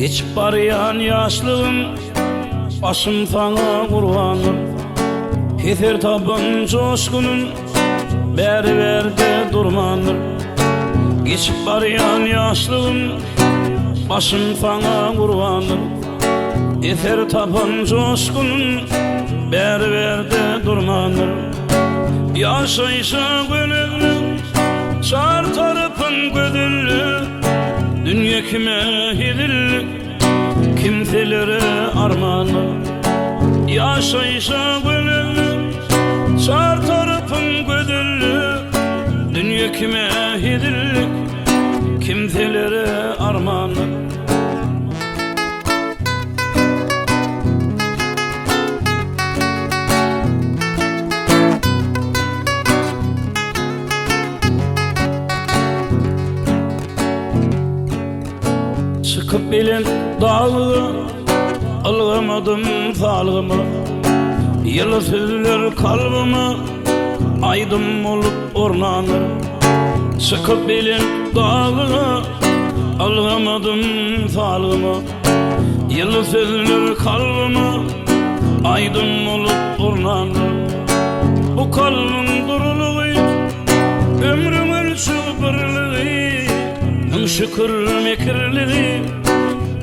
Geçip barayan yaşlığım, başım sana kurbanım. Yeter taban coşkunun, beri verde durmanır. Geçip barayan yaşlığım, başım sana kurbanım. Yeter taban coşkunun, beri verde durmanır. Yaşayışa gönüllü, çar tarafın gödüllü. Dünya kime hidillik, kimselere armanı. Yaşayışa gönüllü, çar tarafın gödüllü. Dünya kime hidillik, kimselere armanı. Çıkıp bilin dağlı, algamadım falgımı. Yılı süzülür kalbimi, aydım olup ormanır. Çıkıp bilin dağlı, algamadım falgımı. Yılı süzülür kalbimi, aydım olup ormanır. Bu kalbin duruluğu, ömrüm ölçü birliği. Şükür mekirleri,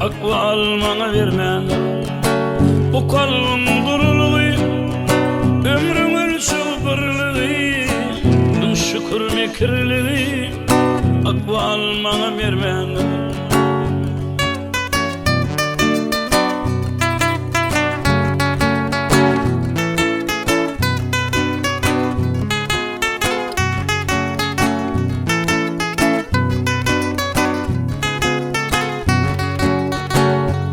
akval bana vermen. Bu kalbin duruluğu, ömrüm ölçü birliği. Şükür mekirleri, akval bana vermen.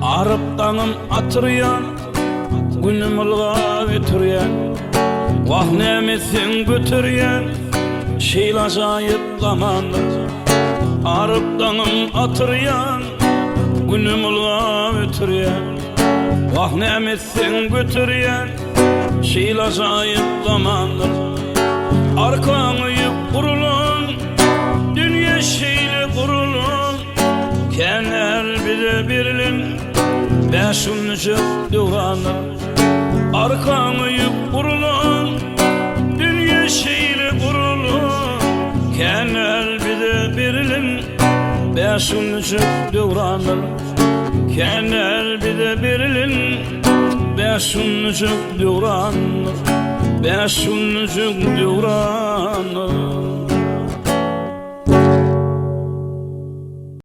Arıptanım atırıyan, günüm ılga götürüyen. Vah nemesin götürüyen, şeyl acayip zamandır. Arıptanım atırıyan, günüm ılga götürüyen. Vah nemesin götürüyen, şeyl acayip zamandır. Arkanı yıp kurulun, dünya şeyle kurulun. Kenar bize birilin, beşinci duvanı. Arkanı yıp kurulun, dünya şeyle kurulun. Kenar bize birilin, beşinci duvanı. Kenar bize birilin, beşinci duvanı. Beşinci duvanı.